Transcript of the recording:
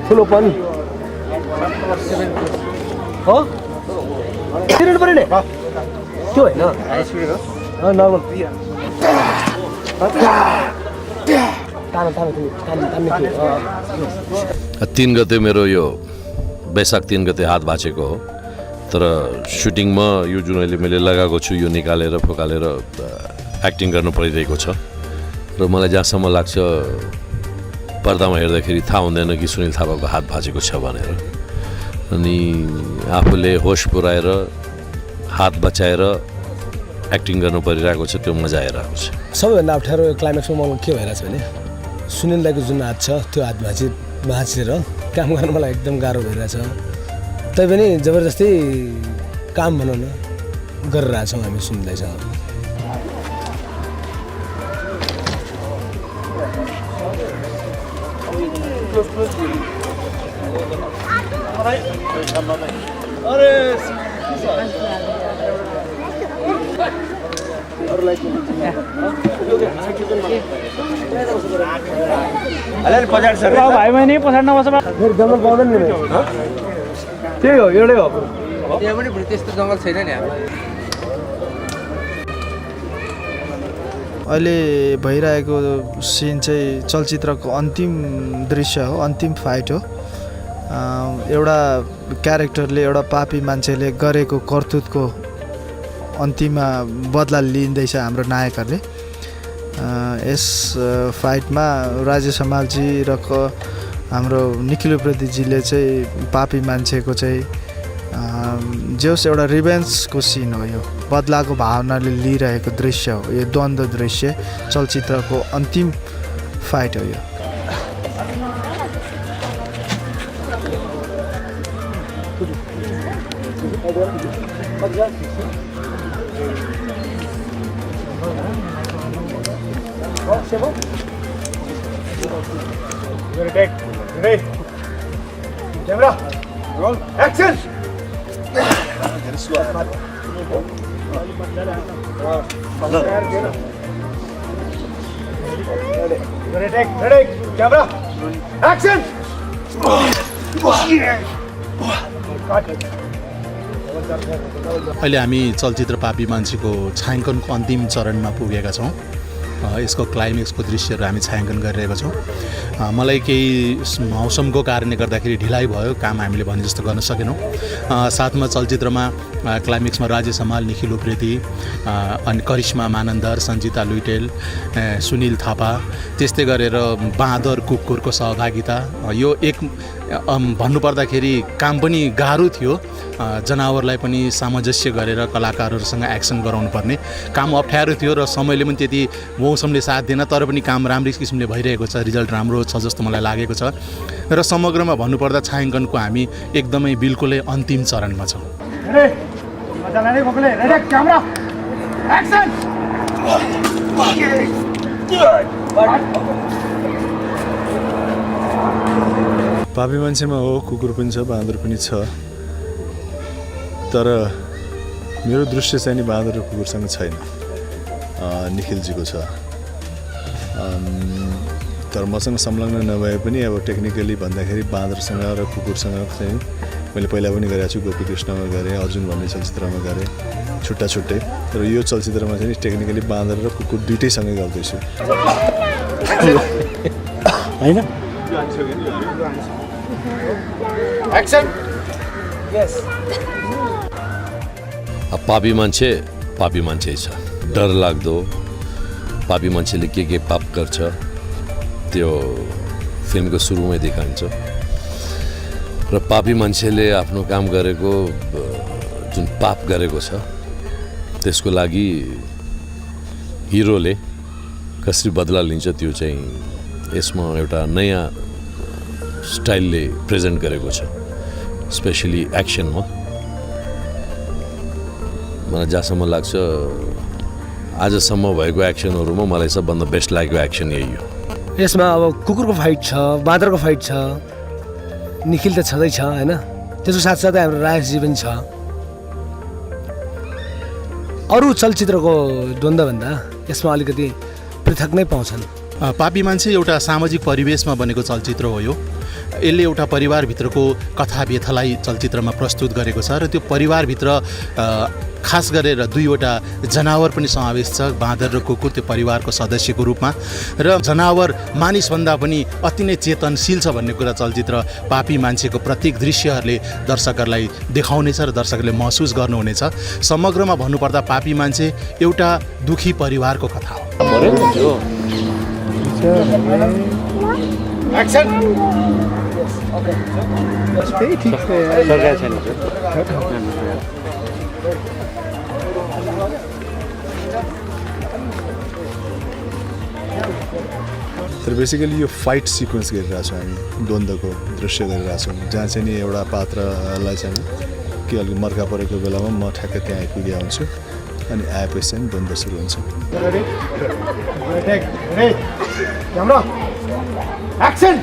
ठुलोपन हो तिर्नु पर्यो नि त्यो होइन नर्मल तीन गते मेरो यो वैशाख 3 गते हात भाँचेको हो तर सुटिङमा यो जुन अहिले मैले लगाएको छु यो निकालेर फुकालेर एक्टिङ गर्नु परिरहेको छ र मलाई जहाँसम्म लाग्छ पर्दामा हेर्दाखेरि थाहा हुँदैन कि सुनिल थापाको हात भाँचेको छ भनेर अनि आफूले होस पुऱ्याएर हात बचाएर एक्टिङ गर्नु परिरहेको छ त्यो मजा आइरहेको छ सबैभन्दा अप्ठ्यारो क्लाइमेक्समा मलाई के भइरहेछ भने सुनिल दाईको जुन हात छ त्यो हात भाँचेर काम गर्नु मलाई एकदम गाह्रो भइरहेछ तैपनि जबरजस्ती काम भनौँ न गरिरहेछौँ हामी सुनिल दाईसँग भाइ बहिनी पछाडि नबस्छ जङ्गल पाउँदैन नि त्यही हो एउटै हो त्यहाँ पनि त्यस्तो जङ्गल छैन नि हाम्रो अहिले भइरहेको सिन चाहिँ चलचित्रको अन्तिम दृश्य हो अन्तिम फाइट हो एउटा क्यारेक्टरले एउटा पापी मान्छेले गरेको कर्तुतको अन्तिममा बदला लिँदैछ हाम्रो नायकहरूले यस फाइटमा राजेश हमालजी र हाम्रो निखिल उप्रेतीजीले चाहिँ पापी मान्छेको चाहिँ जोस् एउटा रिभेन्सको सिन हो यो बदलाको भावनाले लिइरहेको दृश्य हो यो द्वन्द्व दृश्य चलचित्रको अन्तिम फाइट हो यो camera roll action camera action अहिले हामी चलचित्र पापी मान्छेको छायाङ्कनको अन्तिम चरणमा पुगेका छौँ यसको क्लाइमेक्सको दृश्यहरू हामी छायाङ्कन गरिरहेका छौँ मलाई केही मौसमको कारणले गर्दाखेरि ढिलाइ भयो काम हामीले भने जस्तो गर्न सकेनौँ साथमा चलचित्रमा क्लाइमेक्समा राजेश हमाल निखिल उप्रेती अनि करिश्मा मानन्दर सञ्जिता लुइटेल सुनिल थापा त्यस्तै गरेर बाँदर कुकुरको सहभागिता यो एक भन्नुपर्दाखेरि काम पनि गाह्रो थियो जनावरलाई पनि सामञ्जस्य गरेर कलाकारहरूसँग एक्सन गराउनु पर्ने काम अप्ठ्यारो थियो र समयले पनि त्यति मौसमले साथ दिएन तर पनि काम राम्रै किसिमले भइरहेको छ रिजल्ट राम्रो छ जस्तो मलाई लागेको छ र समग्रमा भन्नुपर्दा छायाङ्कनको हामी एकदमै बिल्कुलै अन्तिम चरणमा छौँ पापी मान्छेमा हो कुकुर पनि छ बाँदर पनि छ तर मेरो दृश्य चाहिँ नि बाँदर र कुकुरसँग छैन निखिलजीको छ तर मसँग संलग्न नभए पनि अब टेक्निकली भन्दाखेरि बाँदरसँग र कुकुरसँग चाहिँ मैले पहिला पनि गरेको छु गोपी कृष्णमा गरेँ अर्जुन भन्ने चलचित्रमा गरेँ छुट्टा छुट्टै तर यो चलचित्रमा चाहिँ टेक्निकली बाँदर र कुकुर दुइटैसँगै गर्दैछु होइन एक्सन यस पापी मान्छे छ डर लाग्दो पापी मान्छेले के पाप गर्छ त्यो फिल्मको सुरुमै देखाइन्छ र पापी मान्छेले आफ्नो काम गरेको जुन पाप गरेको छ त्यसको लागि हिरोले कसरी बदला लिन्छ त्यो चाहिँ यसमा एउटा नयाँ स्टाइलले प्रेजेन्ट गरेको छ स्पेसली एक्सनमा मलाई जहाँसम्म लाग्छ आजसम्म भएको एक्सनहरूमा मलाई सबभन्दा बेस्ट लागेको एक्सन यही हो यसमा अब कुकुरको फाइट छ बाँदरको फाइट छ निखिल त छँदैछ होइन त्यसको साथसाथै हाम्रो राजेशजी पनि छ अरू चलचित्रको द्वन्द्वभन्दा यसमा अलिकति पृथक नै पाउँछन्। पापी मान्छे एउटा सामाजिक परिवेशमा बनेको चलचित्र हो यो। यसले एउटा परिवारभित्रको कथा व्यथालाई चलचित्रमा प्रस्तुत गरेको छ र त्यो परिवारभित्र खास गरेर दुईवटा जनावर पनि समावेश छ, बाँदर र कुकुर, त्यो परिवारको सदस्यको रूपमा। र जनावर मानिसभन्दा पनि अति नै चेतनशील छ भन्ने कुरा चलचित्र पापी मान्छेको प्रत्येक दृश्यहरूले दर्शकहरूलाई देखाउनेछ र दर्शकहरूले महसुस गर्नुहुनेछ। समग्रमा भन्नुपर्दा पापी मान्छे एउटा दुखी परिवारको कथा हो। तर बेसिकली यो फाइट सिक्वेन्स गरिरहेको छौँ हामी, द्वन्द्वको दृश्य गरिरहेको छौँ, जहाँ चाहिँ नि एउटा पात्रलाई चाहिँ के अलिक मर्का परेको बेलामा म ठ्याक्कै त्यहाँ आइपुगेको हुन्छु अनि आएपछि चाहिँ द्वन्द्व सुरु हुन्छ। एक्सन